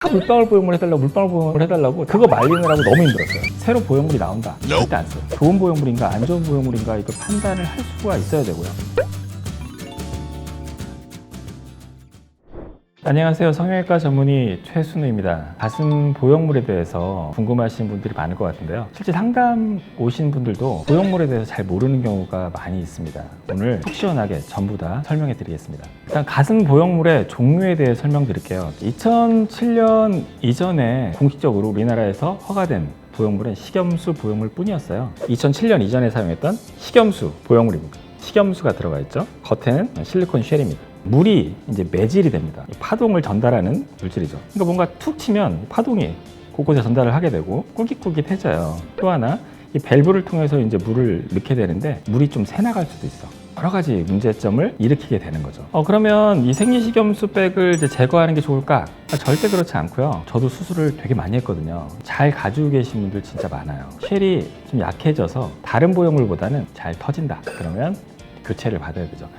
물방울 보형물 해달라고 물방울 보형물 해달라고 그거 말리느라고 너무 힘들었어요. 새로 보형물이 나온다. 절대 안 써요. 좋은 보형물인가 안 좋은 보형물인가 이걸 판단을 할 수가 있어야 되고요. 안녕하세요. 성형외과 전문의 최순우입니다. 가슴 보형물에 대해서 궁금하신 분들이 많을 것 같은데요. 실제 상담 오신 분들도 보형물에 대해서 잘 모르는 경우가 많이 있습니다. 오늘 속 시원하게 전부 다 설명해 드리겠습니다. 일단 가슴 보형물의 종류에 대해 설명드릴게요. 2007년 이전에 공식적으로 우리나라에서 허가된 보형물은 식염수 보형물 뿐이었어요. 2007년 이전에 사용했던 식염수 보형물입니다. 식염수가 들어가 있죠. 겉에는 실리콘 쉘입니다. 물이 이제 매질이 됩니다. 파동을 전달하는 물질이죠. 그러니까 뭔가 툭 치면 파동이 곳곳에 전달을 하게 되고 꿀깃꿀깃해져요. 또 하나 이 밸브를 통해서 이제 물을 넣게 되는데 물이 좀 새나갈 수도 있어. 여러 가지 문제점을 일으키게 되는 거죠. 그러면 이 생리식염수백을 이제 제거하는 게 좋을까? 절대 그렇지 않고요. 저도 수술을 되게 많이 했거든요. 잘 가지고 계신 분들 진짜 많아요. 쉘이 좀 약해져서 다른 보형물보다는 잘 터진다. 그러면 교체를 받아야 되죠.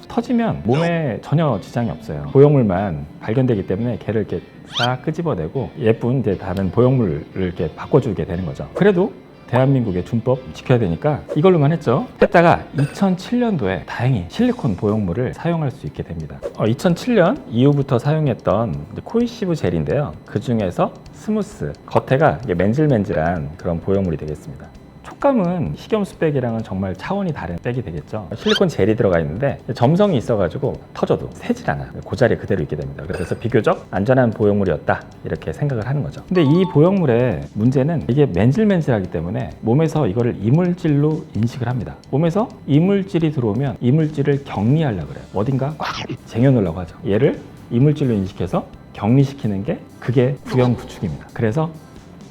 터지면 몸에 전혀 지장이 없어요. 보형물만 발견되기 때문에 걔를 이렇게 싹 끄집어내고 예쁜 이제 다른 보형물을 이렇게 바꿔주게 되는 거죠. 그래도 대한민국의 준법 지켜야 되니까 이걸로만 했죠. 했다가 2007년도에 다행히 실리콘 보형물을 사용할 수 있게 됩니다. 2007년 이후부터 사용했던 코이시브 젤인데요. 그 중에서 스무스, 겉에가 맨질맨질한 그런 보형물이 되겠습니다. 촉감은 식염수백이랑은 정말 차원이 다른 백이 되겠죠. 실리콘 젤이 들어가 있는데 점성이 있어가지고 터져도 새질 않아요. 그 자리에 그대로 있게 됩니다. 그래서 비교적 안전한 보형물이었다 이렇게 생각을 하는 거죠. 근데 이 보형물의 문제는 이게 맨질맨질하기 때문에 몸에서 이거를 이물질로 인식을 합니다. 몸에서 이물질이 들어오면 이물질을 격리하려고 그래요. 어딘가 꽉 쟁여놓으려고 하죠. 얘를 이물질로 인식해서 격리시키는 게 그게 구형구축입니다. 그래서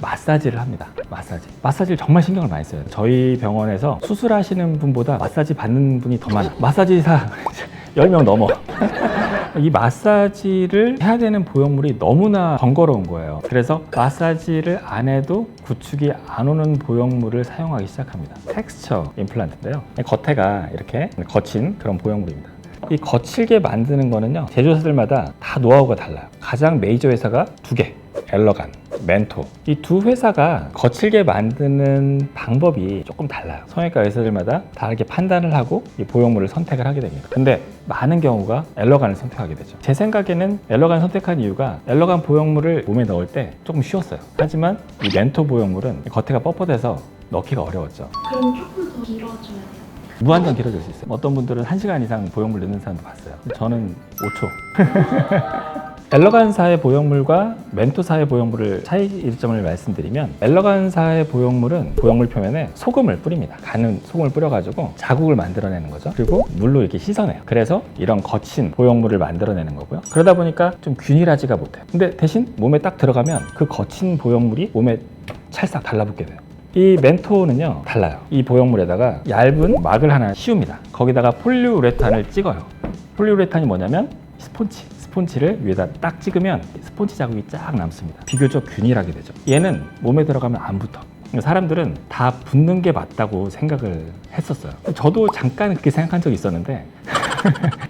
마사지를 합니다. 마사지를 정말 신경을 많이 써요. 저희 병원에서 수술하시는 분보다 마사지 받는 분이 더 많아요. 마사지사 10명 넘어. 이 마사지를 해야 되는 보형물이 너무나 번거로운 거예요. 그래서 마사지를 안 해도 구축이 안 오는 보형물을 사용하기 시작합니다. 텍스처 임플란트인데요. 겉에가 이렇게 거친 그런 보형물입니다. 이 거칠게 만드는 거는요, 제조사들마다 다 노하우가 달라요. 가장 메이저 회사가 2개, 엘러간, 멘토. 이 두 회사가 거칠게 만드는 방법이 조금 달라요. 성형외과 의사들마다 다르게 판단을 하고 이 보형물을 선택을 하게 됩니다. 근데 많은 경우가 엘러간을 선택하게 되죠. 제 생각에는 엘러간을 선택한 이유가 엘러간 보형물을 몸에 넣을 때 조금 쉬웠어요. 하지만 이 멘토 보형물은 겉에가 뻣뻣해서 넣기가 어려웠죠. 그럼 조금 더 길어져야 돼요. 무한정 길어질 수 있어요. 어떤 분들은 1시간 이상 보형물 넣는 사람도 봤어요. 저는 5초. 엘러간사의 보형물과 멘토사의 보형물을 차이점을 말씀드리면, 엘러간사의 보형물은 보형물 표면에 소금을 뿌립니다. 가는 소금을 뿌려가지고 자국을 만들어내는 거죠. 그리고 물로 이렇게 씻어내요. 그래서 이런 거친 보형물을 만들어내는 거고요. 그러다 보니까 좀 균일하지가 못해요. 근데 대신 몸에 딱 들어가면 그 거친 보형물이 몸에 찰싹 달라붙게 돼요. 이 멘토는요 달라요. 이 보형물에다가 얇은 막을 하나 씌웁니다. 거기다가 폴리우레탄을 찍어요. 폴리우레탄이 뭐냐면 스폰지를 위에다 딱 찍으면 스폰지 자국이 쫙 남습니다. 비교적 균일하게 되죠. 얘는 몸에 들어가면 안 붙어. 사람들은 다 붙는 게 맞다고 생각을 했었어요. 저도 잠깐 그렇게 생각한 적이 있었는데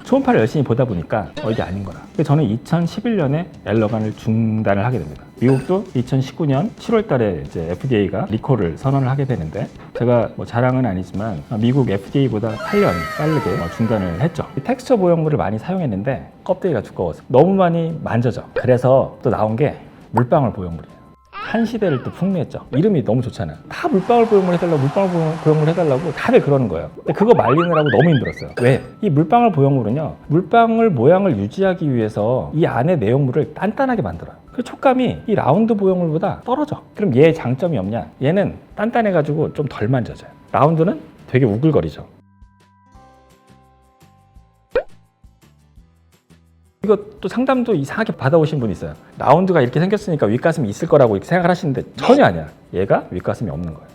초음파를 열심히 보다 보니까 이게 아닌 거라. 저는 2011년에 엘러간을 중단을 하게 됩니다. 미국도 2019년 7월 달에 이제 FDA가 리콜을 선언을 하게 되는데, 제가 뭐 자랑은 아니지만 미국 FDA보다 8년 빠르게 중단을 했죠. 이 텍스처 보형물을 많이 사용했는데 껍데기가 두꺼워서 너무 많이 만져져. 그래서 또 나온 게 물방울 보형물이에요. 한 시대를 또 풍미했죠. 이름이 너무 좋잖아요. 다 물방울 보형물 해달라고, 물방울 보형물 해달라고 다들 그러는 거예요. 근데 그거 말리느라고 너무 힘들었어요. 왜? 이 물방울 보형물은요, 물방울 모양을 유지하기 위해서 이 안에 내용물을 단단하게 만들어요. 그 촉감이 이 라운드 보형물보다 떨어져. 그럼 얘의 장점이 없냐? 얘는 단단해가지고 좀 덜 만져져요. 라운드는 되게 우글거리죠. 이것도 상담도 이상하게 받아오신 분이 있어요. 라운드가 이렇게 생겼으니까 윗가슴이 있을 거라고 이렇게 생각을 하시는데 전혀 아니야. 얘가 윗가슴이 없는 거예요.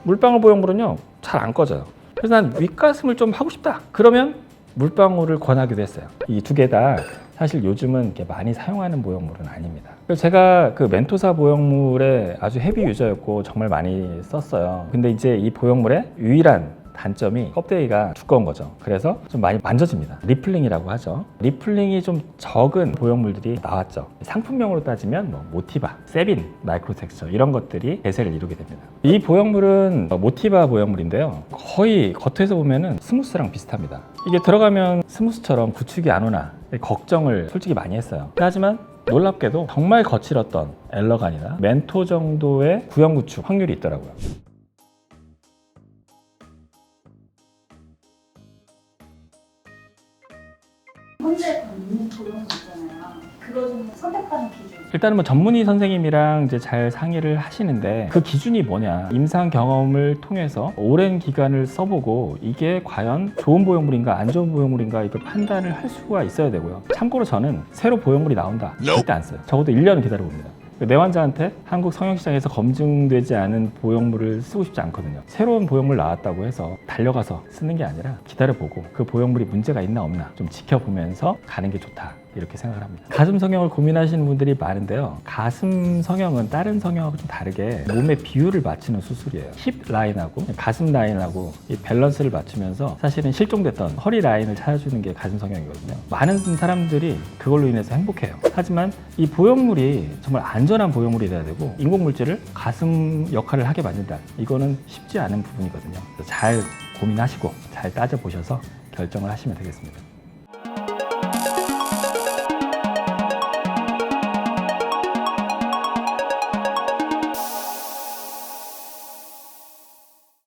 물방울 보형물은요 잘 안 꺼져요. 그래서 난 윗가슴을 좀 하고 싶다. 그러면 물방울을 권하기도 했어요. 이 두 개 다 사실 요즘은 이렇게 많이 사용하는 보형물은 아닙니다. 그래서 제가 그 멘토사 보형물의 아주 헤비 유저였고 정말 많이 썼어요. 근데 이제 이 보형물의 유일한 단점이 껍데기가 두꺼운 거죠. 그래서 좀 많이 만져집니다. 리플링이라고 하죠. 리플링이 좀 적은 보형물들이 나왔죠. 상품명으로 따지면 뭐 모티바, 세빈, 마이크로텍스처 이런 것들이 대세를 이루게 됩니다. 이 보형물은 모티바 보형물인데요. 거의 겉에서 보면은 스무스랑 비슷합니다. 이게 들어가면 스무스처럼 구축이 안 오나 걱정을 솔직히 많이 했어요. 하지만 놀랍게도 정말 거칠었던 엘러간이나 멘토 정도의 구형 구축 확률이 있더라고요. 현재 있는 도형이 있잖아요. 그거 중에 선택하는 기준. 일단은 뭐 전문의 선생님이랑 이제 잘 상의를 하시는데 그 기준이 뭐냐, 임상 경험을 통해서 오랜 기간을 써보고 이게 과연 좋은 보형물인가 안 좋은 보형물인가 이걸 판단을 할 수가 있어야 되고요. 참고로 저는 새로 보형물이 나온다 절대 안 써요. 적어도 1년은 기다려봅니다. 내 환자한테 한국 성형시장에서 검증되지 않은 보형물을 쓰고 싶지 않거든요. 새로운 보형물 나왔다고 해서 달려가서 쓰는 게 아니라 기다려보고 그 보형물이 문제가 있나 없나 좀 지켜보면서 가는 게 좋다, 이렇게 생각을 합니다. 가슴 성형을 고민하시는 분들이 많은데요. 가슴 성형은 다른 성형하고 좀 다르게 몸의 비율을 맞추는 수술이에요. 힙 라인하고 가슴 라인하고 이 밸런스를 맞추면서 사실은 실종됐던 허리 라인을 찾아주는 게 가슴 성형이거든요. 많은 사람들이 그걸로 인해서 행복해요. 하지만 이 보형물이 정말 안전한 보형물이 돼야 되고 인공물질을 가슴 역할을 하게 만든다. 이거는 쉽지 않은 부분이거든요. 잘 고민하시고 잘 따져보셔서 결정을 하시면 되겠습니다.